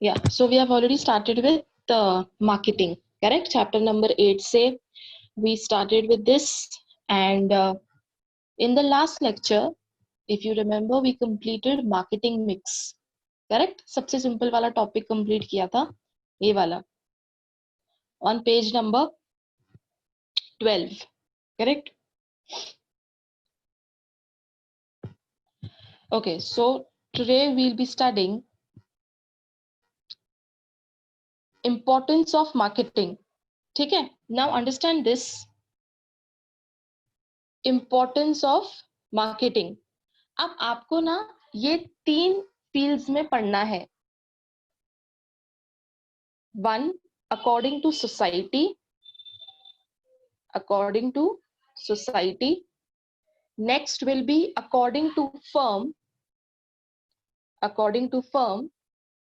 Yeah, so we have already started with marketing, correct? Chapter number 8 say we started with this, and in the last lecture, if you remember, we completed marketing mix, correct? सबसे simple वाला topic complete किया था, ये वाला on page number 12, correct? Okay, so today we'll be studying importance of marketing. ठीक है? Now understand this. Importance of marketing. अब आपको ना ये 3 फील्ड्स में पढ़ना है. 1 according to society, next will be according to firm,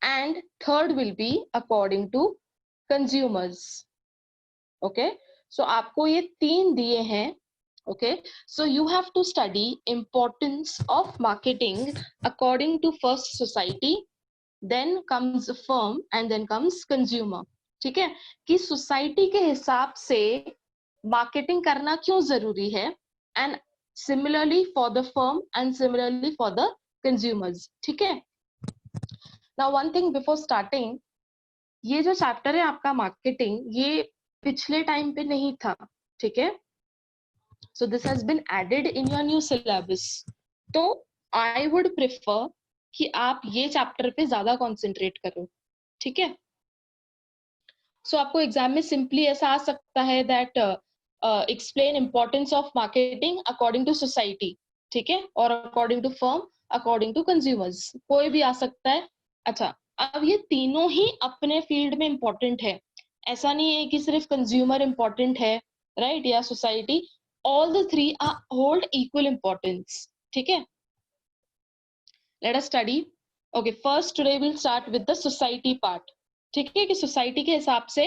and third will be according to consumers. Okay, so आपको ये 3 दिए हैं. Okay, so you have to study importance of marketing according to first society, then comes firm and then comes consumer. ठीक है, कि society के हिसाब से मार्केटिंग करना क्यों जरूरी है, and similarly for the firm and similarly for the consumers. ठीक है, now one thing before starting, ये जो चैप्टर है आपका मार्केटिंग, ये पिछले टाइम पे नहीं था. ठीक है, so this has been added in your new syllabus. तो I would prefer कि आप ये चैप्टर पे ज्यादा कंसंट्रेट करो. ठीक है, सो आपको एग्जाम में सिंपली ऐसा आ सकता है that explain importance of marketing according to society. ठीक है, और according to firm, according to consumers, कोई भी आ सकता है. अच्छा, अब ये तीनों ही अपने फील्ड में इंपॉर्टेंट है. ऐसा नहीं है कि सिर्फ कंज्यूमर इंपॉर्टेंट है, राइट, या society. All the three are hold equal importance. ठीक है, let us study. Okay, first today we'll start with the society part. ठीक है, कि सोसाइटी के हिसाब से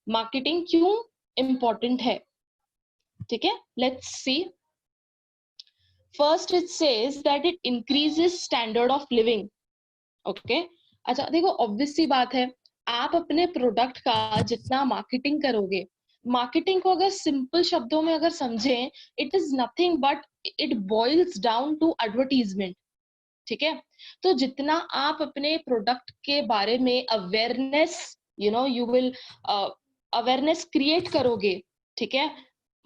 मार्केटिंग क्यों इंपॉर्टेंट है. ठीक है, let's see. First it says that it increases standard of living. Okay, अच्छा देखो, ऑब्वियस सी बात है, आप अपने प्रोडक्ट का जितना मार्केटिंग करोगे, मार्केटिंग को अगर सिंपल शब्दों में अगर समझें, it is nothing but it boils down to advertisement. ठीक है, तो जितना आप अपने प्रोडक्ट के बारे में awareness, you will awareness create करोगे. ठीक है,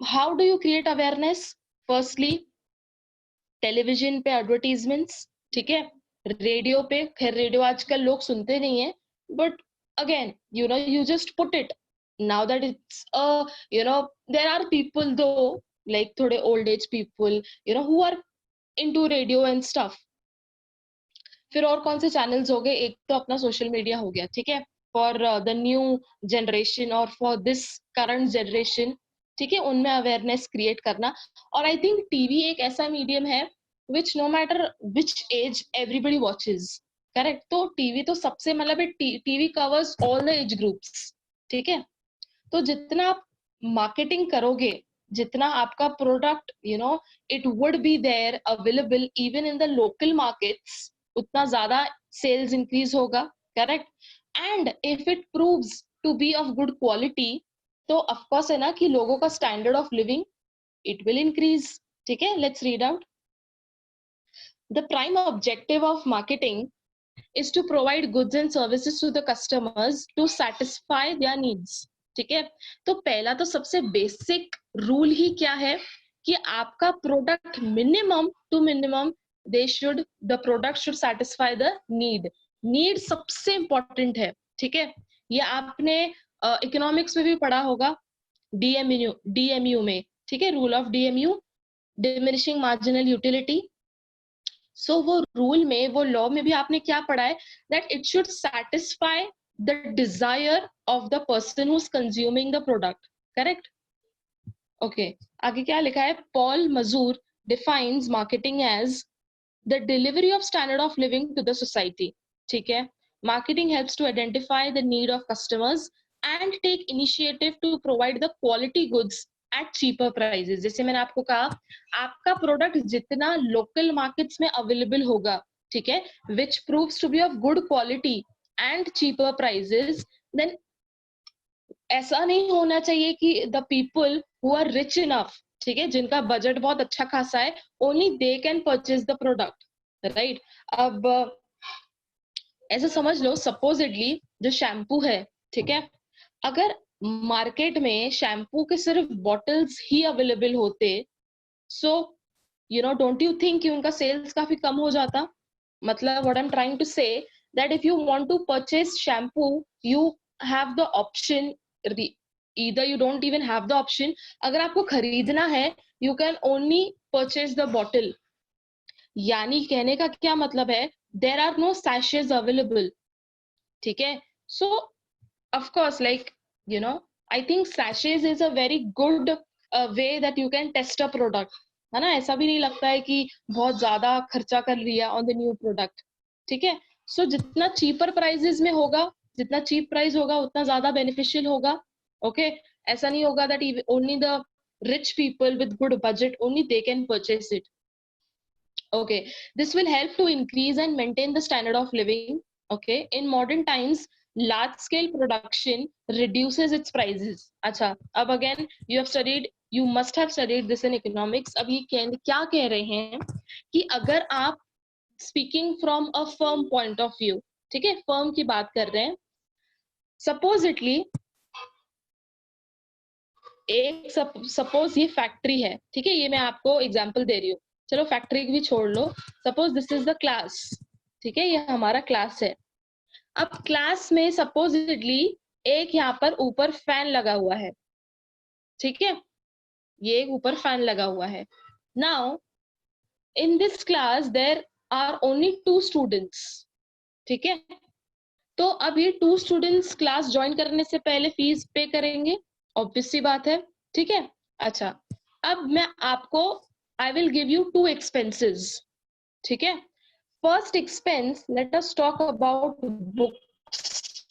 how do you create awareness? Firstly television पे एडवर्टीजमेंट्स. ठीक है, रेडियो पे, खैर रेडियो आजकल लोग सुनते नहीं है, but again you just put it now that it's there are people though, like थोड़े old age people who are into radio and stuff. फिर और कौन से चैनल्स हो गए? एक तो अपना सोशल मीडिया हो गया. ठीक है, फॉर द न्यू जनरेशन और फॉर दिस करंट जनरेशन. ठीक है, उनमें अवेयरनेस क्रिएट करना. और आई थिंक टीवी एक ऐसा मीडियम है which no matter which age everybody watches. Correct, तो टीवी तो सबसे मतलब TV covers all the age groups. ठीक है, तो जितना आप मार्केटिंग करोगे, जितना आपका product it would be there available even in the local markets, उतना ज्यादा सेल्स इंक्रीज होगा. Correct, and if it proves to be of good quality, तो ऑफ कोर्स है ना कि लोगों का standard of living it will increase. ठीक है, let's read out. The prime objective of marketing is to provide goods and services to the customers to satisfy their needs. ठीक है, तो पहला तो सबसे बेसिक रूल ही क्या है कि आपका product minimum to minimum the product should satisfy the need सबसे इंपॉर्टेंट है. ठीक है, ये आपने इकोनॉमिक्स में भी पढ़ा होगा, डीएमयू में. ठीक है, rule of DMU, diminishing marginal utility. So वो रूल में, वो लॉ में भी आपने क्या पढ़ा है? That it should satisfy the desire of the person who is consuming the product. Correct, okay, आगे क्या लिखा है? Paul Mazur defines marketing as the delivery of standard of living to the society. ठीक है, marketing helps to identify the need of customers and take initiative to provide the quality goods at cheaper prices. जैसे मैंने आपको कहा, आपका product जितना local markets में available होगा, ठीक है, which proves to be of good quality and cheaper prices, then ऐसा नहीं होना चाहिए कि the people who are rich enough, ठीक है, जिनका बजट बहुत अच्छा खासा है, only they can purchase the product, right? अब ऐसा समझ लो, सपोजिटली जो शैम्पू है, ठीक है, अगर मार्केट में शैम्पू के सिर्फ बॉटल्स ही अवेलेबल होते, so you know don't you think कि उनका सेल्स काफी कम हो जाता? मतलब what I am trying to say that if you want to purchase shampoo, you have the option, either you don't even have the option, अगर आपको खरीदना है you can only purchase the bottle. यानी कहने का क्या मतलब है, there are no sachets available, ठीक है? So of course, like, you know, I think sachets is a very good way that you can test a product, है ना? ऐसा भी नहीं लगता है कि बहुत ज्यादा खर्चा कर लिया on the new product, ठीक है? So जितना cheaper prices में होगा, जितना cheap price होगा, उतना ज्यादा beneficial होगा, okay? ऐसा नहीं होगा that only the rich people with good budget only they can purchase it. Okay, this will help to increase and maintain the standard of living. Okay, in modern times, large scale production reduces its prices. अच्छा, अब again you have studied, you must have studied this in economics. अब ये क्या कह रहे हैं कि अगर आप speaking from a firm point of view, ठीक है, firm की बात कर रहे हैं, supposedly एक सपोज ये फैक्ट्री है, ठीक है, ये मैं आपको एग्जांपल दे रही हूँ, चलो फैक्ट्री भी छोड़ लो, suppose this is the class, ठीक है, ये हमारा क्लास है। अब क्लास में सपोजिटली एक यहाँ पर ऊपर फैन लगा हुआ है, ठीक है, ये ऊपर फैन लगा हुआ है। Now in this class there are only 2 students, ठीक है, तो अब ये 2 स्टूडेंट्स क्लास ज्वाइन करने से पहले फीस पे करेंगे, ऑब्वियस सी बात है, ठीक है। अच्छा, अब मैं आपको I will give you 2 expenses, ठीक है। First expense, let us talk about books.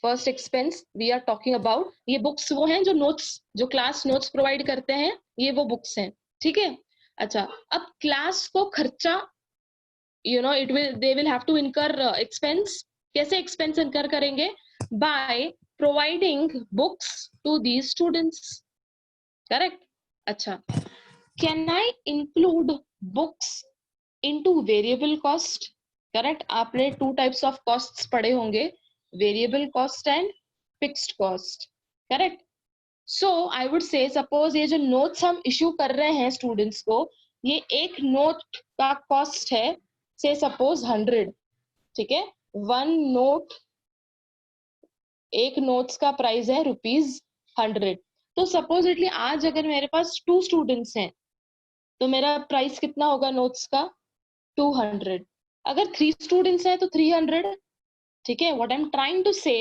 First expense we are talking about, ये बुक्स वो हैं जो नोट्स, जो क्लास नोट्स प्रोवाइड करते हैं, ये वो बुक्स हैं, ठीक है। अच्छा, अब क्लास को खर्चा, you know, they will have to incur expense. कैसे expense incur करेंगे? By providing books to these students, correct? अच्छा, can I include books into variable cost? Correct? आपने 2 types of costs पढ़े होंगे, variable cost and fixed cost, correct? So I would say, suppose ये जो notes हम issue कर रहे हैं students को, ये एक note का cost है, से सपोज 100, ठीक है, 1 नोट, एक नोट्स का प्राइस है ₹100। तो सपोजिटली आज अगर मेरे पास 2 स्टूडेंट्स हैं, तो मेरा प्राइस कितना होगा नोट्स का? 200। अगर 3 स्टूडेंट्स हैं तो 300, ठीक है। What I am trying to say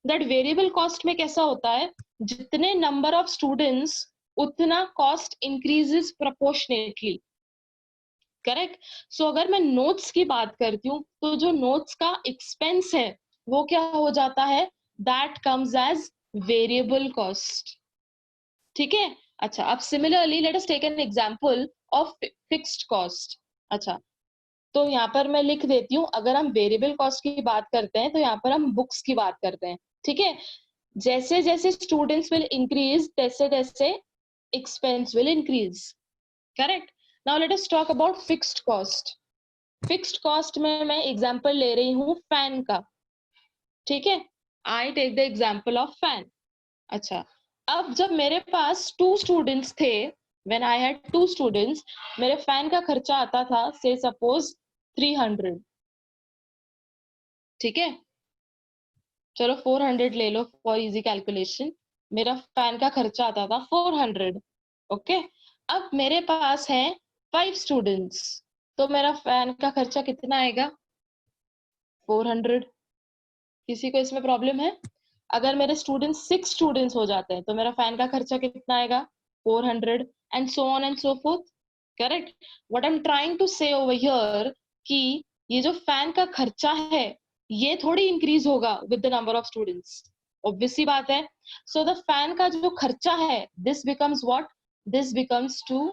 that variable cost में कैसा होता है, जितने नंबर ऑफ स्टूडेंट्स उतना cost increases proportionately, correct. So अगर मैं नोट्स की बात करती हूँ, तो जो नोट्स का एक्सपेंस है वो क्या हो जाता है, that comes as variable cost, ठीक है। अच्छा, अब similarly let us take an example of fixed cost. अच्छा, तो यहाँ पर मैं लिख देती हूँ, अगर हम वेरिएबल कॉस्ट की बात करते हैं तो यहाँ पर हम बुक्स की बात करते हैं, ठीक है। जैसे जैसे स्टूडेंट्स विल इंक्रीज, तैसे तैसे expense will increase, correct. Now let us talk about fixed cost. Fixed cost में मैं एग्जांपल ले रही हूँ फैन का, ठीक है, I take the example of fan. अच्छा, अब जब मेरे पास 2 स्टूडेंट्स थे, व्हेन आई हैड 2 स्टूडेंट्स, मेरे फैन का खर्चा आता था से सपोज 300, ठीक है, चलो 400 ले लो फॉर इजी कैलकुलेशन, मेरा फैन का खर्चा आता था 400, ओके। अब मेरे पास है 5 स्टूडेंट्स, तो मेरा फैन का खर्चा कितना आएगा? 400। किसी को इसमें प्रॉब्लम है? अगर मेरे स्टूडेंट्स 6 स्टूडेंट्स हो जाते हैं तो मेरा फैन का खर्चा कितना आएगा? 400, and so on and so forth, correct. What I am trying to say over here कि ये जो फैन का खर्चा है, ये थोड़ी इंक्रीज होगा with the number of students, obvious सी बात है। सो द फैन का जो खर्चा है, this becomes what, this becomes to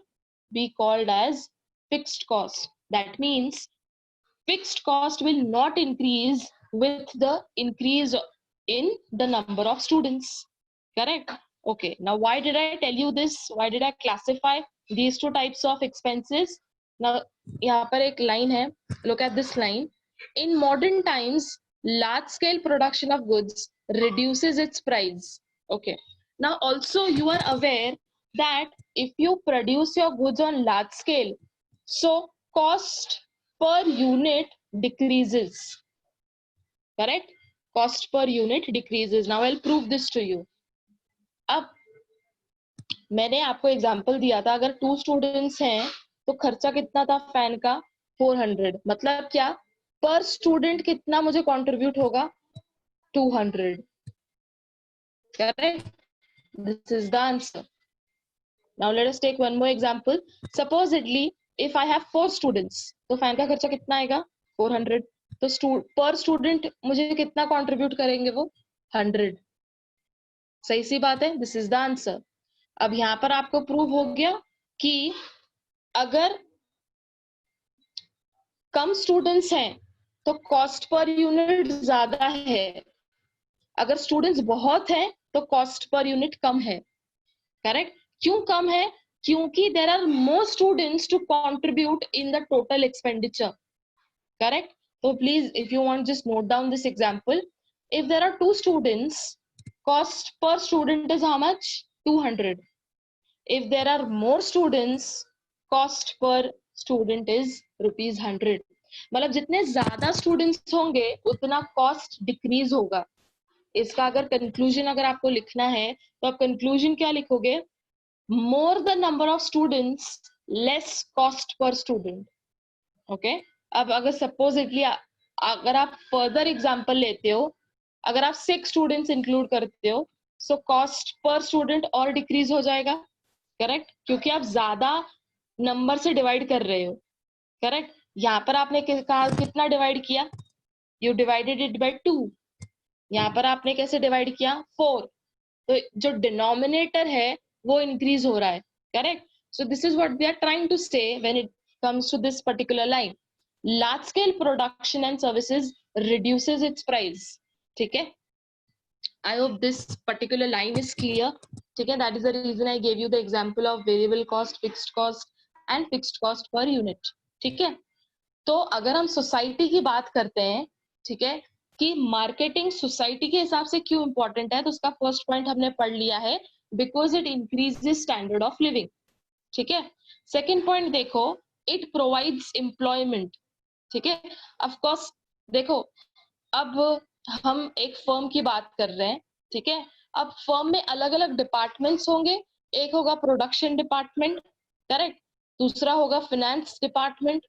be called as fixed cost. That means fixed cost will not increase with the increase in the number of students. Correct? Okay, now why did I tell you this? Why did I classify these two types of expenses? Now यहाँ पर एक line है, look at this line. In modern times, large scale production of goods reduces its price. Okay, now also you are aware that if you produce your goods on large scale, so cost per unit decreases. Correct? Cost per unit decreases. Now I'll prove this to you. अब मैंने आपको example दिया था, अगर 2 students हैं तो खर्चा कितना था फैन का? 400. मतलब क्या? पर स्टूडेंट कितना मुझे कंट्रीब्यूट होगा? 200. Correct? This is the answer. Now let us take one more example. Supposedly, if I have 4 students, तो फैन का खर्चा कितना आएगा? 400. तो पर स्टूडेंट मुझे कितना कंट्रीब्यूट करेंगे वो? 100. सही सी बात है. This is the answer. अब यहाँ पर आपको प्रूव हो गया कि अगर कम स्टूडेंट्स हैं तो कॉस्ट पर यूनिट ज्यादा है, अगर स्टूडेंट्स बहुत हैं तो कॉस्ट पर यूनिट कम है. करेक्ट? क्यों कम है? क्योंकि there are more students to contribute in the total expenditure. Correct? तो please if you want just note down this example. If there are 2 students, cost per student is how much? 200. If there are more students, cost per student is rupees 100. मतलब जितने ज्यादा students होंगे उतना cost decrease होगा. इसका अगर conclusion अगर आपको लिखना है तो आप कंक्लूजन क्या लिखोगे? More the number of students, less cost per student. Okay? अब अगर सपोजिटली अगर आप फर्दर एग्जांपल लेते हो, अगर आप 6 स्टूडेंट्स इंक्लूड करते हो, सो कॉस्ट पर स्टूडेंट और डिक्रीज हो जाएगा. करेक्ट? क्योंकि आप ज्यादा नंबर से डिवाइड कर रहे हो. करेक्ट? यहाँ पर आपने कहा कितना डिवाइड किया? You divided it by 2. यहाँ पर आपने कैसे डिवाइड किया? 4. तो जो डिनोमिनेटर है वो इंक्रीज हो रहा है. Correct? So this is what we are trying to say when it comes to this particular line. Large scale production and services reduces its price. ठीक है? I hope this particular line is clear. ठीक है? That is the reason I gave you the example of variable cost, fixed cost and fixed cost per unit. ठीक है? तो अगर हम society की बात करते हैं, ठीक है, कि मार्केटिंग सोसाइटी के हिसाब से क्यों इंपॉर्टेंट है, तो उसका फर्स्ट पॉइंट हमने पढ़ लिया है, because it increases standard of living. ठीक है? सेकेंड पॉइंट देखो, इट प्रोवाइड्स एम्प्लॉयमेंट. ठीक है? ऑफ कोर्स देखो, अब हम एक फर्म की बात कर रहे हैं. ठीक है? अब फर्म में अलग अलग डिपार्टमेंट्स होंगे. एक होगा प्रोडक्शन डिपार्टमेंट. करेक्ट? दूसरा होगा finance department.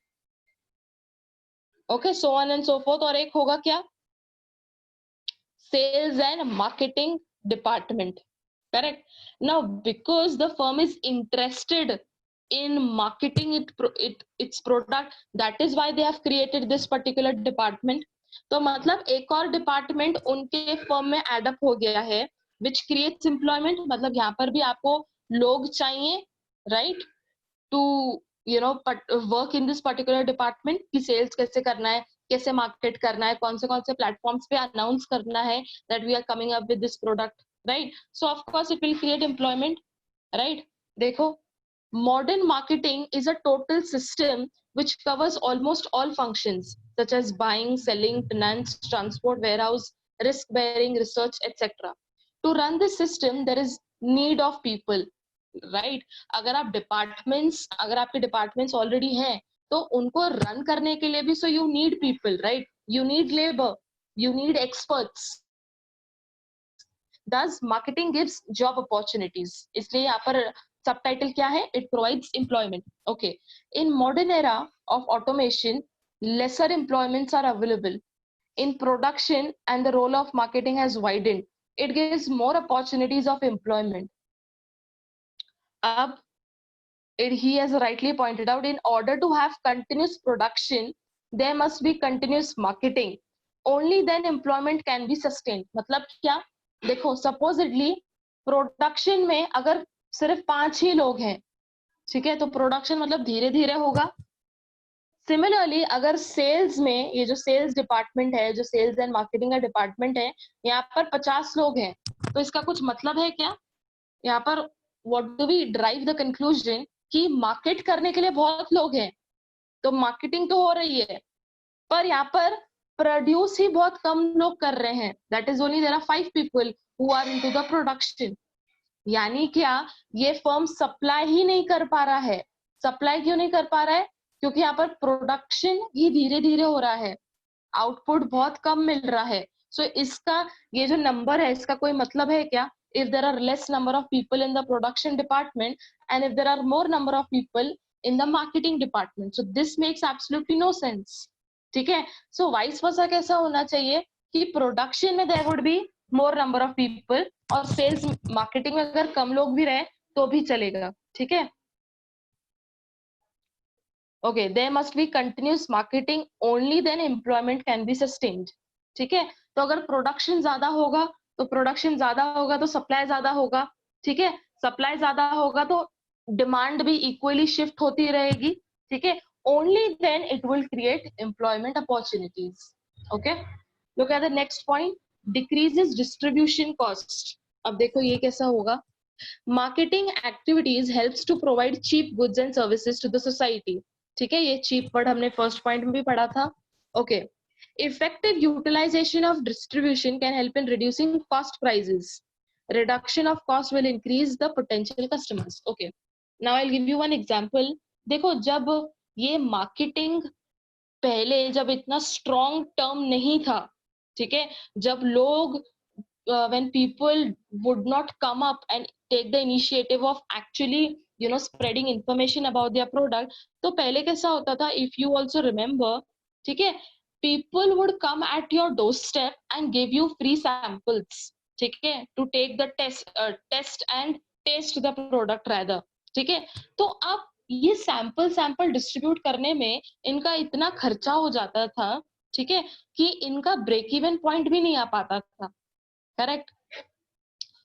Okay, so on and so forth. और एक होगा क्या? Sales and marketing department. Correct? Now because the firm is interested in marketing its product, that is why they have created this particular department. तो मतलब एक और department उनके firm में एडअप हो गया है, which creates employment. मतलब यहाँ पर भी आपको लोग चाहिए, right, to you know work in this particular department, कि सेल्स कैसे करना है, कैसे मार्केट करना है, कौन से प्लेटफॉर्म्स पे अनाउंस करना है that we are coming up with this product, right? So of course it will create employment, right? देखो, modern marketing is a total system which covers almost all functions such as buying, selling, finance, transport, warehouse, risk bearing, research, etc. To run this system there is need of people, right? अगर आपके departments already हैं तो उनको run करने के लिए भी so you need people, right? You need labor, you need experts. Thus marketing gives job opportunities. इसलिए यहाँ पर सबटाइटल क्या है? It provides employment. Okay. In modern era of automation, lesser employments are available in production and the role of marketing has widened. It gives more opportunities of employment. Ab, he has rightly pointed out, in order to have continuous production, there must be continuous marketing. Only then employment can be sustained. मतलब क्या? देखो, supposedly production में अगर सिर्फ 5 ही लोग हैं, ठीक है, तो प्रोडक्शन मतलब धीरे धीरे होगा. सिमिलरली अगर सेल्स में, ये जो सेल्स डिपार्टमेंट है, जो सेल्स एंड मार्केटिंग का डिपार्टमेंट है, यहाँ पर 50 लोग हैं, तो इसका कुछ मतलब है क्या? यहाँ पर what do we drive the conclusion कि मार्केट करने के लिए बहुत लोग हैं, तो मार्केटिंग तो हो रही है, पर यहाँ पर प्रोड्यूस ही बहुत कम लोग कर रहे हैं। That is only there are 5 people who are into the production. यानी क्या, ये फर्म सप्लाई ही नहीं कर पा रहा है। सप्लाई क्यों नहीं कर पा रहा है? क्योंकि यहाँ पर प्रोडक्शन ही धीरे धीरे हो रहा है, आउटपुट बहुत कम मिल रहा है। सो इसका ये जो नंबर है, इसका कोई मतलब है क्या? If there are less number of people in the production department and if there are more number of people in the marketing department, so this makes absolutely no sense. ठीक है, सो वाइस वर्सा कैसा होना चाहिए कि production में there would be more number of people, और sales marketing में अगर कम लोग भी रहे तो भी चलेगा। ठीक है, okay, there must be continuous marketing, only then employment can be sustained. ठीक है, तो अगर प्रोडक्शन ज्यादा होगा तो सप्लाई ज्यादा होगा। ठीक है, सप्लाई ज्यादा होगा तो डिमांड भी इक्वली शिफ्ट होती रहेगी। ठीक है, only then it will create employment opportunities. Okay, look at the next point, decreases distribution cost. अब देखो ये कैसा होगा। Marketing activities helps to provide cheap goods and services to the society. ठीक है, ये चीप वर्ड हमने फर्स्ट पॉइंट में भी पढ़ा था। Okay, effective utilization of distribution can help in reducing cost prices. Reduction of cost will increase the potential customers. Okay, now I'll give you one example. देखो, जब ये मार्केटिंग पहले जब इतना स्ट्रॉन्ग टर्म नहीं था, ठीक है, जब लोग when people would not come up and take the initiative of actually spreading information about their product, तो पहले कैसा होता था, if you also remember, ठीक है, people would come at your doorstep and give you free samples, ठीक है, to take the test and taste the product rather। ठीक है, तो अब ये सैंपल डिस्ट्रीब्यूट करने में इनका इतना खर्चा हो जाता था, ठीक है, कि इनका ब्रेक इवन पॉइंट भी नहीं आ पाता था। Correct.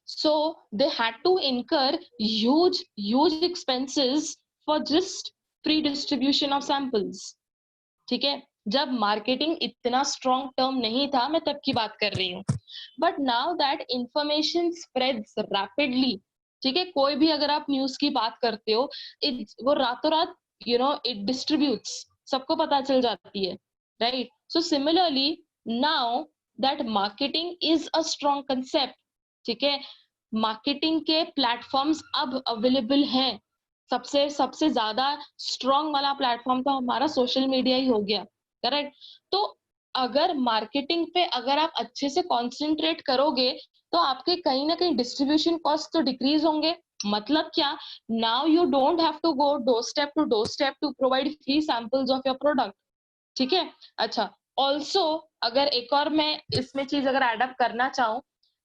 So they had to incur huge expenses for just free distribution of samples. ठीक है, जब मार्केटिंग इतना स्ट्रॉन्ग टर्म नहीं था, मैं तब की बात कर रही हूँ। But now that information spreads rapidly, ठीक है, कोई भी अगर आप न्यूज की बात करते हो, वो रातों रात इट डिस्ट्रीब्यूट्स, सबको पता चल जाती है, right? So similarly now that marketing is a strong concept, ठीक है, मार्केटिंग के प्लेटफॉर्म्स अब अवेलेबल हैं। सबसे सबसे ज्यादा स्ट्रॉन्ग वाला प्लेटफॉर्म तो हमारा सोशल मीडिया ही हो गया, करेक्ट? तो अगर मार्केटिंग पे अगर आप अच्छे से कॉन्सेंट्रेट करोगे, तो आपके कहीं ना कहीं डिस्ट्रीब्यूशन कॉस्ट तो डिक्रीज होंगे। मतलब क्या, now you don't have to go door step to provide free samples of your product. ठीक है, अच्छा, ऑल्सो अगर एक और मैं इसमें चीज अगर एडअप करना चाहूँ,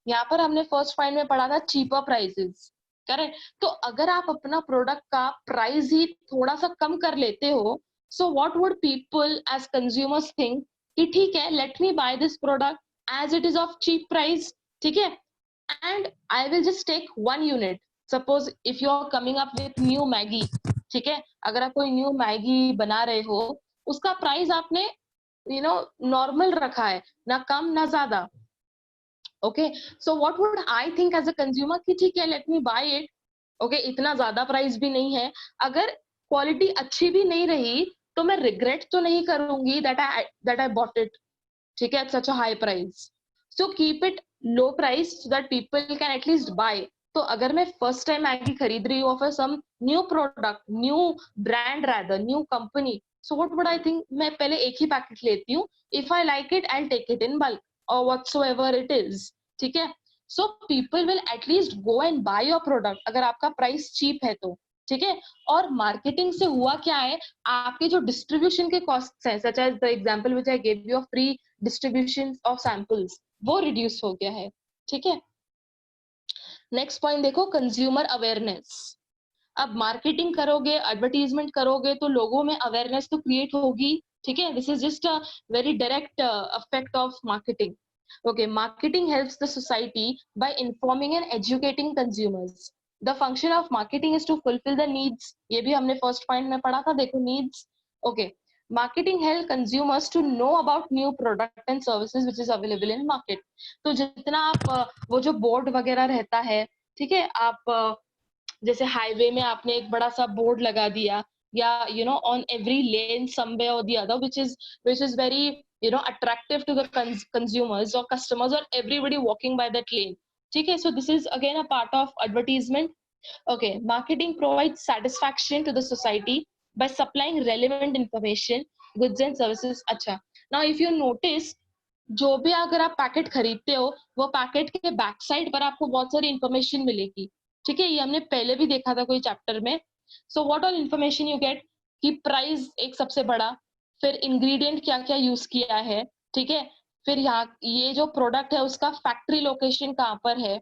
यहाँ पर हमने फर्स्ट पॉइंट में पढ़ा था चीपर प्राइसेस, करेक्ट? तो अगर आप अपना प्रोडक्ट का प्राइस ही थोड़ा सा कम कर लेते हो, so what would people as consumers think कि ठीक है, let me buy this product as it is of cheap price, ठीक है, and I will just take 1 unit. Suppose if you are coming up with new Maggi, ठीक है, अगर आप कोई न्यू मैगी बना रहे हो, उसका प्राइस आपने नॉर्मल रखा है, ना कम ना ज्यादा। Okay, so what would I think as a consumer कि ठीक है, let me buy it. Okay, इतना ज्यादा प्राइस भी नहीं है, अगर क्वालिटी अच्छी भी नहीं रही तो मैं रिग्रेट तो नहीं करूंगी दैट आई बॉट इट, ठीक है, at such a high price. So keep it low price so that people can at least buy. तो अगर मैं फर्स्ट टाइम मैगी खरीद रही हूँ for some new product, new brand rather, new company, so what would I think, मैं पहले एक ही पैकेट लेती हूँ। If I like it, I will take it in bulk और व्हाटसोएवर इट इज, ठीक है। So people will at least go and by your product अगर आपका प्राइस चीप है तो, ठीक है। और मार्केटिंग से हुआ क्या है, आपके जो डिस्ट्रीब्यूशन के कॉस्ट हैं, such as the example which I gave you of free distribution of samples, वो रिड्यूस हो गया है, ठीक है। नेक्स्ट पॉइंट देखो, कंज्यूमर अवेयरनेस। अब मार्केटिंग करोगे, एडवर्टीजमेंट करोगे, तो लोगों में अवेयरनेस तो क्रिएट होगी, ठीक है। This is just a very direct effect of marketing. Okay, marketing helps the society by informing and educating consumers. The function of marketing is to fulfill the needs. ये भी हमने first point में पढ़ा था, देखो needs. Okay, Marketing help consumers to know about new product and services which is available in market. तो जितना आप वो जो बोर्ड वगैरह रहता है, ठीक है, आप जैसे हाईवे में आपने एक बड़ा सा बोर्ड लगा दिया, या you know on every lane someway और the other which is very attractive to the consumers or customers or everybody walking by that lane. ठीक है, so this is again a part of advertisement. Okay, marketing provides satisfaction to the society by supplying relevant information, goods and services. अच्छा, now if you notice, जो भी अगर आप packet खरीदते हो, वो पैकेट के बैक साइड पर आपको बहुत सारी इंफॉर्मेशन मिलेगी। ठीक है, ये हमने पहले भी देखा था कोई चैप्टर में। So what all information you get, कि प्राइस एक सबसे बड़ा, फिर इंग्रेडिएंट क्या क्या यूज किया है, ठीक है, फिर यहाँ ये जो प्रोडक्ट है उसका फैक्ट्री लोकेशन कहाँ पर है,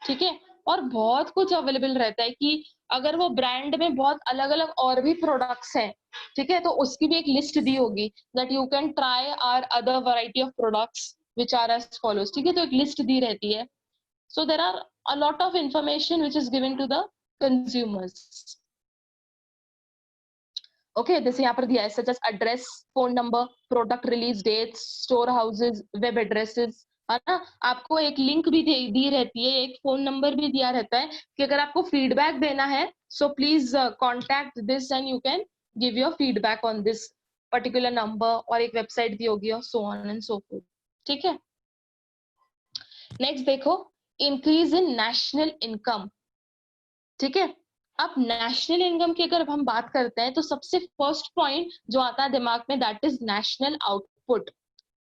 ठीक है, और बहुत कुछ अवेलेबल रहता है कि अगर वो ब्रांड में बहुत अलग अलग और भी प्रोडक्ट्स हैं, ठीक है, तो उसकी भी एक लिस्ट दी होगी that you can try are other variety of products which are as follows. ठीक है, तो एक लिस्ट दी रहती है। So there are a lot of information which is given to the consumers. Okay, जैसे यहाँ पर दिया है such as address, phone number, product release dates, store houses, web addresses, है ना। आपको एक लिंक भी दी रहती है, एक फोन नंबर भी दिया रहता है कि अगर आपको फीडबैक देना है so please contact this and you can give your feedback on this particular number, और एक वेबसाइट दी होगी और सो ऑन एंड सो फोर्थ। ठीक है, नेक्स्ट देखो, इंक्रीज इन नेशनल इनकम। ठीक है, अब नेशनल इनकम की अगर हम बात करते हैं तो सबसे फर्स्ट पॉइंट जो आता है दिमाग में दैट इज नेशनल आउटपुट।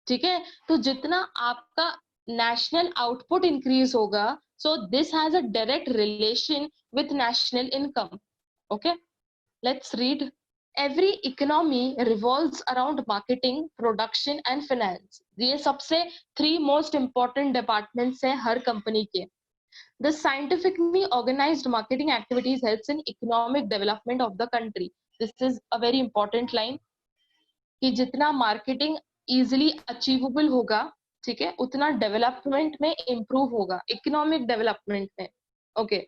ठीक है, तो जितना आपका नेशनल आउटपुट इंक्रीज होगा, so this has a direct relation with national income. Okay, let's read. Every economy revolves around marketing, production and finance. ये सबसे 3 मोस्ट इंपॉर्टेंट डिपार्टमेंट्स हैं हर कंपनी के। The scientifically organized marketing activities helps in economic development of the country. This is a very important line कि जितना marketing easily achievable होगा, ठीक है, उतना डेवलपमेंट में इंप्रूव होगा, इकोनॉमिक डेवलपमेंट में। Okay,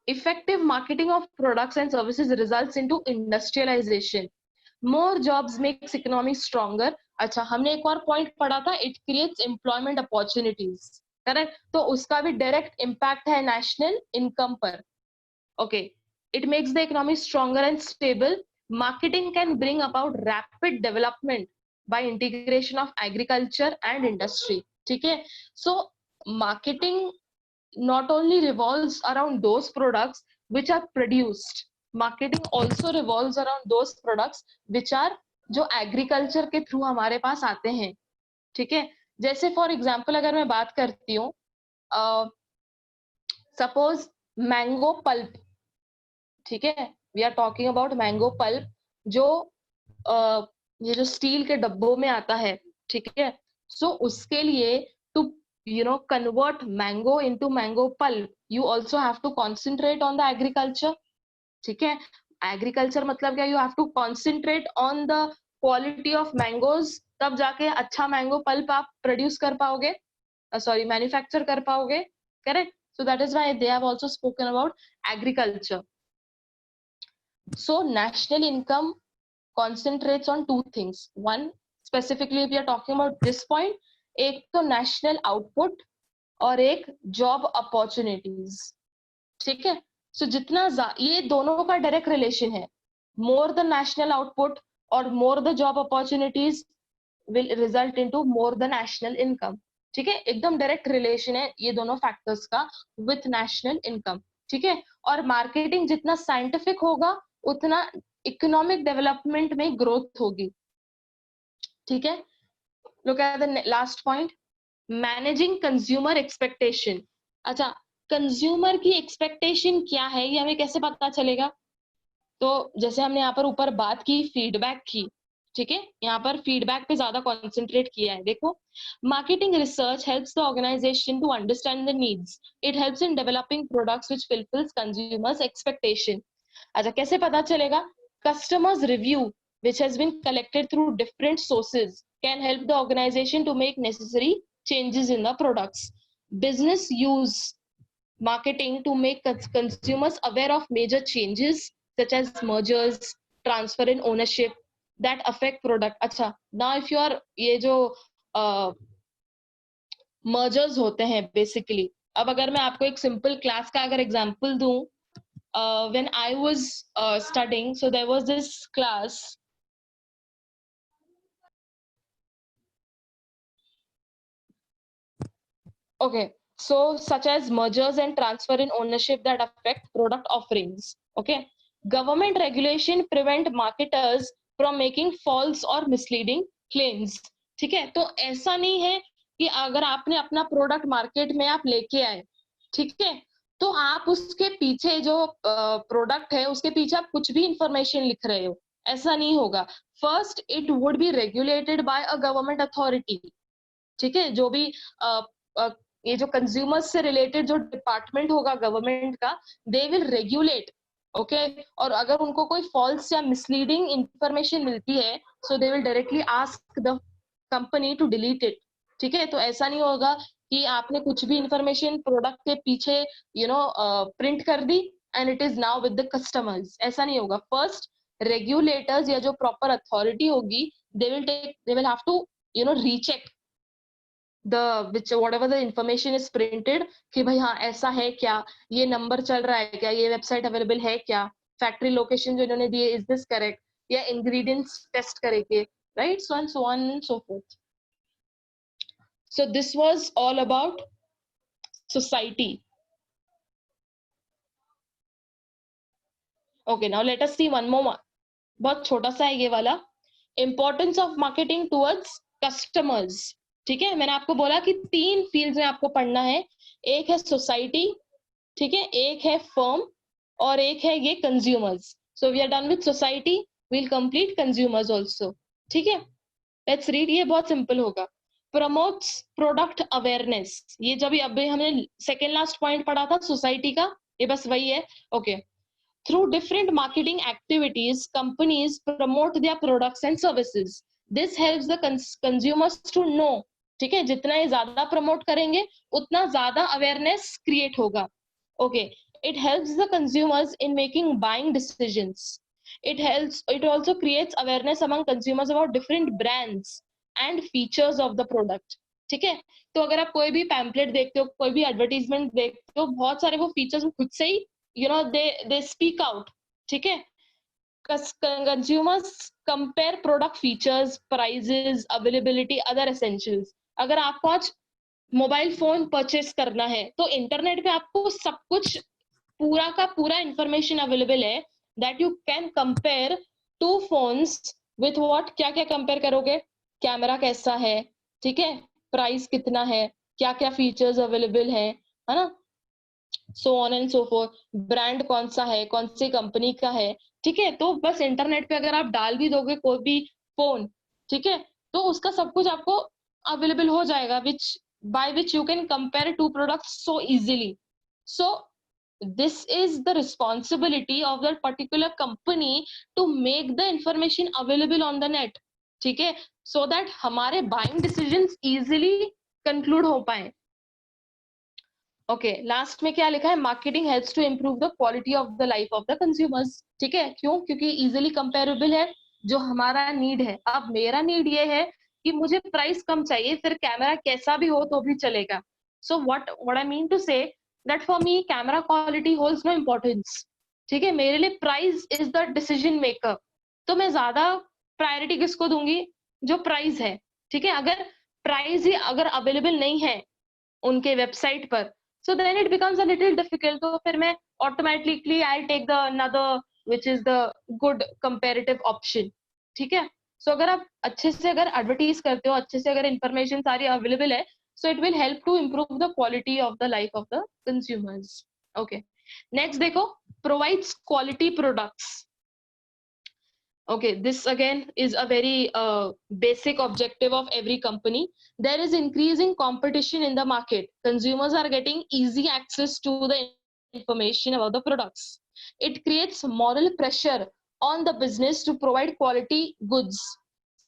effective marketing of products and services results into industrialization. More jobs makes economy stronger. अच्छा, हमने एक और पॉइंट पढ़ा था, it creates employment opportunities. Correct, तो उसका भी डायरेक्ट इम्पैक्ट है नेशनल इनकम पर। Okay, it makes the economy stronger and stable. Marketing can bring about rapid development bye integration of agriculture and industry. ठीक है, so marketing not only revolves around those products which are produced, marketing also revolves around those products which are जो agriculture के through हमारे पास आते हैं। ठीक है, जैसे फॉर एग्जाम्पल अगर मैं बात करती हूँ, सपोज मैंगो पल्प, ठीक है, we are talking about mango pulp, जो ये जो स्टील के डब्बों में आता है, ठीक है, सो उसके लिए to convert mango into mango pulp, you also have to concentrate on the agriculture. ठीक है, एग्रीकल्चर मतलब क्या, you have to concentrate on the quality of mangoes, तब जाके अच्छा मैंगो पल्प आप प्रोड्यूस कर पाओगे, सॉरी मैन्युफैक्चर कर पाओगे। Correct, so that is why they have also spoken about agriculture. So national income concentrates on 2 things. One, specifically if you are talking about this point, एक तो national output और एक job opportunities. ठीक है, सो जितना ये दोनों का डायरेक्ट रिलेशन है, मोर द नेशनल आउटपुट और more the job opportunities will result into more the national income. ठीक है, एकदम डायरेक्ट रिलेशन है ये दोनों फैक्टर्स का विथ नेशनल इनकम। ठीक है, और मार्केटिंग जितना साइंटिफिक होगा उतना इकोनॉमिक डेवलपमेंट में ग्रोथ होगी। ठीक है, look at the last point, managing consumer expectation. अच्छा, कंज्यूमर की एक्सपेक्टेशन क्या है ये हमें कैसे पता चलेगा? तो जैसे हमने यहाँ पर ऊपर बात की फीडबैक की, ठीक है, यहाँ पर फीडबैक पे ज्यादा कॉन्सेंट्रेट किया है। देखो, marketing research helps the organization to understand the needs, it helps in developing products which fulfills consumers expectation. अच्छा, कैसे पता चलेगा? Customers review, which has been collected through different sources, can help the organization to make necessary changes in the products. Business use marketing to make consumers aware of major changes such as mergers, transfer in ownership that affect product. अच्छा, now if you are ये जो mergers होते हैं basically, अब अगर मैं आपको एक simple class का अगर example दूं, when I was studying, so there was this class. Okay, so such as mergers and transfer in ownership that affect product offerings. Okay, government regulation prevent marketers from making false or misleading claims. ठीक है, तो ऐसा नहीं है कि अगर आपने अपना प्रोडक्ट मार्केट में आप लेके आए, ठीक है, तो आप उसके पीछे जो प्रोडक्ट है उसके पीछे आप कुछ भी इंफॉर्मेशन लिख रहे हो, ऐसा नहीं होगा. First it would be regulated by a government authority. ठीक है, जो भी ये जो कंज्यूमर्स से रिलेटेड जो डिपार्टमेंट होगा गवर्नमेंट का, दे विल रेगुलेट. ओके, और अगर उनको कोई फॉल्स या मिसलीडिंग इंफॉर्मेशन मिलती है, so they will directly ask the company to delete it. ठीक है, तो ऐसा नहीं होगा कि आपने कुछ भी इंफॉर्मेशन प्रोडक्ट के पीछे प्रिंट कर दी and it is now with the customers. ऐसा नहीं होगा. फर्स्ट रेगुलेटर्स या जो प्रॉपर अथॉरिटी होगी, they will have to recheck whatever the information is printed, कि भाई हाँ ऐसा है क्या, ये नंबर चल रहा है क्या, ये वेबसाइट अवेलेबल है क्या, फैक्ट्री लोकेशन जो इन्होंने दिए इज दिस करेक्ट, या इंग्रेडिएंट्स टेस्ट करेंगे, right, so on and so forth. So this was all about society. Okay, now let us see one more one. बहुत छोटा सा है ये वाला. Importance of marketing towards customers. ठीक है, मैंने आपको बोला कि 3 फील्ड्स में आपको पढ़ना है. एक है सोसाइटी, ठीक है, एक है फर्म, और एक है ये consumers. So we are done with society, we'll complete consumers also. ठीक है, लेट्स रीड. ये बहुत सिंपल होगा. Promotes product awareness. ये जब अभी हमने सेकेंड लास्ट पॉइंट पढ़ा था सोसाइटी का, ये बस वही है. Okay, through different marketing activities, companies promote their products and services. This helps the consumers to know. ठीक है, जितना ये ज्यादा प्रमोट करेंगे उतना ज्यादा अवेयरनेस क्रिएट होगा. Okay, it helps the consumers in making buying decisions. It also creates awareness among consumers about different brands and features of the product. ठीक है, तो अगर आप कोई भी पैम्पलेट देखते हो, कोई भी एडवर्टीजमेंट देखते हो, बहुत सारे वो फीचर्स खुद से ही they speak out. ठीक है, consumers compare product features, prices, availability, other essentials. अगर आपको आज मोबाइल फोन परचेस करना है तो इंटरनेट पे आपको सब कुछ पूरा का पूरा इंफॉर्मेशन अवेलेबल है, that you can compare 2 phones with what. क्या क्या कंपेयर करोगे? कैमरा कैसा है, ठीक है, प्राइस कितना है, क्या क्या फीचर्स अवेलेबल है ना, सो on and so fourth. Brand कौन सा है, कौन सी कंपनी का है. ठीक है, तो बस इंटरनेट पे अगर आप डाल भी दोगे कोई भी फोन, ठीक है, तो उसका सब कुछ आपको अवेलेबल हो जाएगा, विच by which you can compare 2 products so easily. So this is the responsibility of that particular company to make the information available on the net. ठीक है, so that हमारे buying decisions easily conclude हो पाए. Okay, last में क्या लिखा है? Marketing helps to improve the quality of the life of the consumers. ठीक है, क्यों? क्योंकि इजीली कंपेरेबल है जो हमारा नीड है. अब मेरा नीड ये है कि मुझे प्राइस कम चाहिए, फिर कैमरा कैसा भी हो तो भी चलेगा. So what I mean to say that for me camera quality holds no importance. ठीक है, मेरे लिए price is the decision maker. तो मैं ज्यादा प्रायोरिटी किसको दूंगी? जो प्राइस है. ठीक है, अगर प्राइस ही अगर अवेलेबल नहीं है उनके वेबसाइट पर, so then it becomes a little difficult. तो फिर मैं automatically I'll take the another which is the good comparative option. ठीक है, so अगर आप अच्छे से अगर एडवर्टीज करते हो, अच्छे से अगर इंफॉर्मेशन सारी अवेलेबल है, so it will help to improve the quality of the life of the consumers. Okay, next देखो, provides quality products. Okay, this again is a very basic objective of every company. There is increasing competition in the market. Consumers are getting easy access to the information about the products. It creates moral pressure on the business to provide quality goods.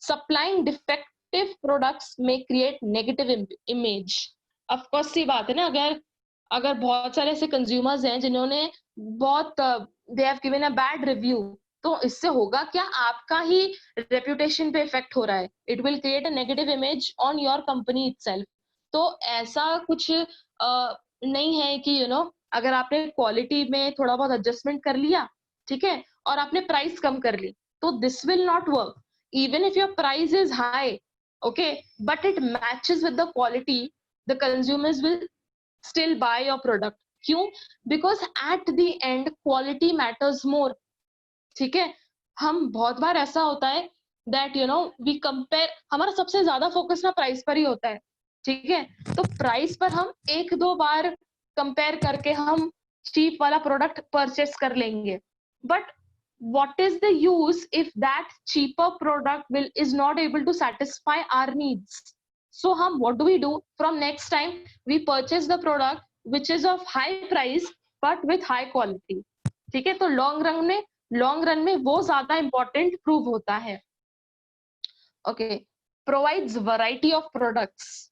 Supplying defective products may create negative image. Of course सी बात है ना, अगर बहुत सारे ऐसे consumers हैं जिन्होंने बहुत they have given a bad review, तो इससे होगा क्या, आपका ही रेपुटेशन पे इफेक्ट हो रहा है. It will create a negative image on your company itself. तो ऐसा कुछ नहीं है कि अगर आपने क्वालिटी में थोड़ा बहुत एडजस्टमेंट कर लिया, ठीक है, और आपने प्राइस कम कर ली, तो this will not work. Even if your price is high, okay, but it matches with the quality, the consumers will still buy your product. क्यों? Because at the end quality matters more. ठीक है, हम बहुत बार ऐसा होता है that we compare, हमारा सबसे ज्यादा फोकस ना प्राइस पर ही होता है. ठीक है, तो प्राइस पर हम एक दो बार कंपेयर करके हम चीप वाला प्रोडक्ट परचेस कर लेंगे. But what is the use if that cheaper product is not able to satisfy our needs? So what do we do? From next time we purchase the product which is of high price but with high quality. ठीक है, तो long run में वो ज्यादा important prove होता है. Okay, provides variety of products.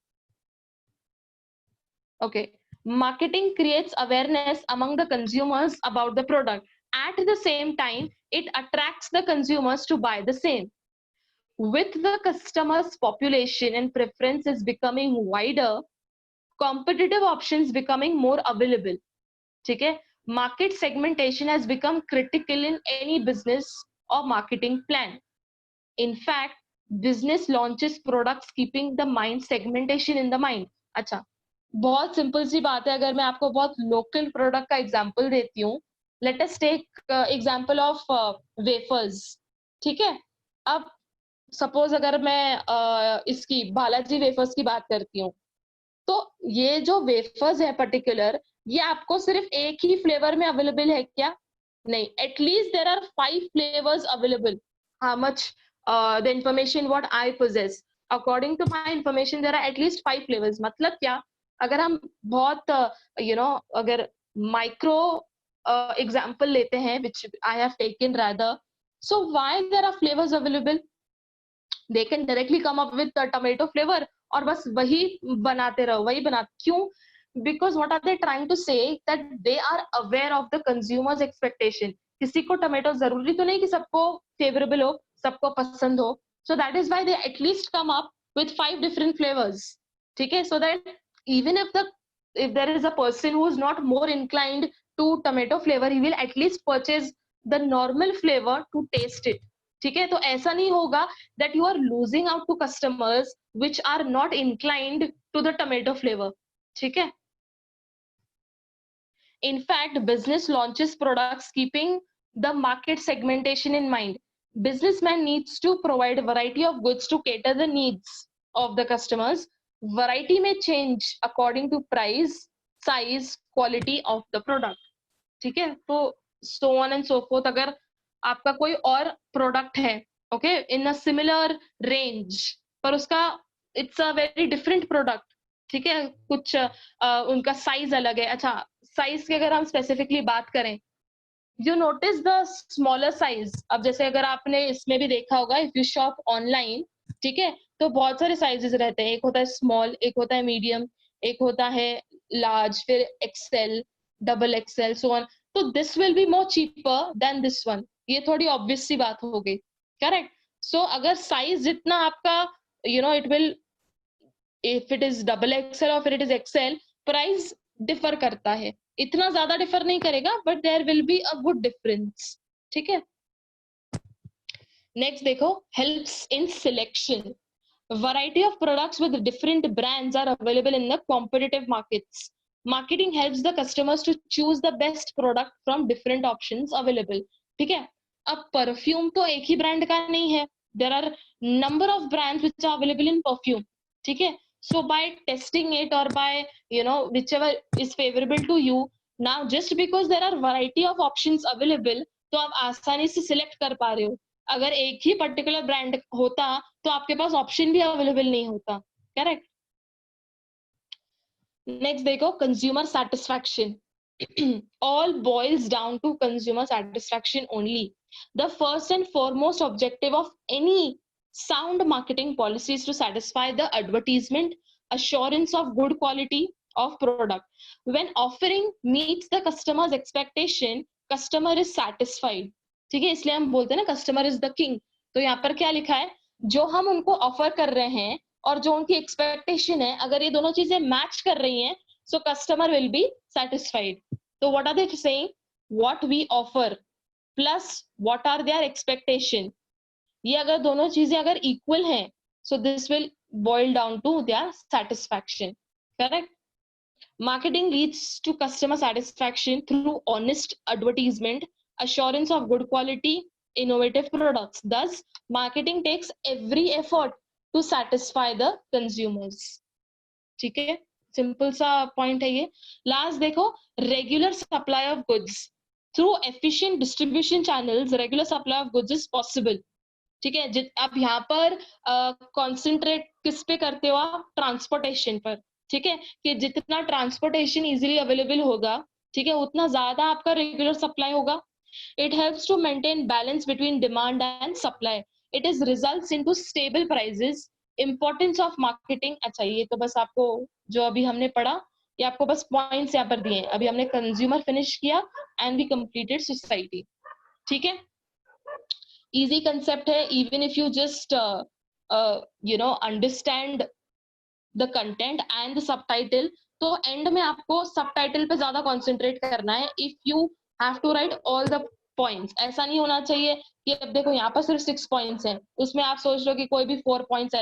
Okay, marketing creates awareness among the consumers about the product. At the same time, it attracts the consumers to buy the same. With the customers' population and preferences becoming wider, competitive options becoming more available. ठीक है, market segmentation has become critical in any business or marketing plan. In fact, business launches products keeping the mind segmentation in the mind. अच्छा, बहुत simple सी बात है. अगर मैं आपको बहुत लोकल प्रोडक्ट का एग्जांपल देती हूँ, let us take example of wafers. ठीक है, अब सपोज अगर मैं इसकी बालाजी वेफर्स की बात करती हूँ, तो ये जो वेफर्स है पर्टिकुलर, ये आपको सिर्फ एक ही फ्लेवर में अवेलेबल है क्या? नहीं, at least there are 5 flavours available. How much the information what I possess, according to my information there are at least 5 flavours. मतलब क्या, अगर हम बहुत अगर माइक्रो एग्जांपल लेते हैं which I have taken rather, so why there are flavours available? They can directly come up with tomato flavour और बस वही बनाते रहो, वही बना. क्यों? Because what are they trying to say that they are aware of the consumers expectation. किसी को टोमेटो जरूरी तो नहीं कि सबको फेवरेबल हो, सबको पसंद हो. So that is why they at least come up with 5 different flavours. ठीक है, so that even if there is a person who is not more inclined to tomato flavor, he will at least purchase the normal flavor to taste it. ठीक है, तो ऐसा नहीं होगा that you are losing out to customers which are not inclined to the tomato flavor. ठीक है, in fact business launches products keeping the market segmentation in mind. Businessman needs to provide a variety of goods to cater the needs of the customers. Variety may change according to price, size, quality of the product. ठीक है, तो so on and so forth. अगर आपका कोई और product है, okay, in a similar range, पर उसका it's a very different product. ठीक है, कुछ उनका साइज अलग है. अच्छा, साइज की अगर हम स्पेसिफिकली बात करें, you notice the smaller size. अब जैसे अगर आपने इसमें भी देखा होगा, इफ यू शॉप ऑनलाइन, ठीक है, तो बहुत सारे साइजेस रहते हैं. एक होता है स्मॉल, एक होता है मीडियम, एक होता है लार्ज, फिर XL, double XL, so on. तो this will be more cheaper than this one. ये थोड़ी ऑब्वियस सी बात हो गई, करेक्ट. सो अगर साइज जितना आपका it will, if it is double XL और फिर it is XL, price differ करता है. इतना ज्यादा डिफर नहीं करेगा, but there will be a good difference. ठीक है, नेक्स्ट देखो, helps in selection. Variety of products with different brands are available in the competitive markets. Marketing helps the customers to choose the best product from different options available. ठीक है, अब perfume तो एक ही brand का नहीं है. There are number of brands which are available in perfume. ठीक है, so by testing it or by whichever is favorable to you, now just because there are variety of options available, तो आप आसानी से select कर पा रहे हो. अगर एक ही पर्टिकुलर ब्रांड होता तो आपके पास ऑप्शन भी अवेलेबल नहीं होता. करेक्ट. नेक्स्ट देखो, consumer satisfaction. all boils down to consumer satisfaction only. The first and foremost objective of any sound marketing policy is to satisfy the advertisement assurance of good quality of product. When offering meets the customer's expectation, customer is satisfied. ठीक है, इसलिए हम बोलते हैं ना customer is the king. तो यहाँ पर क्या लिखा है, जो हम उनको ऑफर कर रहे हैं और जो उनकी एक्सपेक्टेशन है, अगर ये दोनों चीजें मैच कर रही हैं, so customer will be satisfied. तो what are they saying, what we offer plus what are their expectation, ये अगर दोनों चीजें अगर इक्वल हैं, so this will boil down to their satisfaction. Correct? Marketing leads to customer satisfaction through honest advertisement, assurance of good quality, innovative products. Thus, marketing takes every effort to satisfy the consumers. ठीक है, simple सा point है ये। Last देखो, regular supply of goods through efficient distribution channels, regular supply of goods is possible. ठीक है, अब यहाँ पर कॉन्सेंट्रेट किस पे करते हो आप, ट्रांसपोर्टेशन पर। ठीक है, कि जितना ट्रांसपोर्टेशन इजीली अवेलेबल होगा, ठीक है, उतना ज्यादा आपका रेगुलर सप्लाई होगा। It helps to maintain balance between demand and supply. It is results into stable prices. Importance of marketing, अच्छा ये तो बस आपको जो अभी हमने पढ़ा, ये आपको बस पॉइंट्स यहाँ पर दिए। अभी हमने कंज्यूमर फिनिश किया एंड वी कंप्लीटेड सोसाइटी। ठीक है, इजी कंसेप्ट है, even if you just understand the content and the subtitle. तो एंड में आपको सबटाइटल पे ज्यादा कंसंट्रेट करना है if you have to write all the points. ऐसा नहीं होना चाहिए कि अब देखो यहाँ पर सिर्फ 6 पॉइंट्स हैं, उसमें आप सोच रहे हो कि कोई भी 4 पॉइंट्स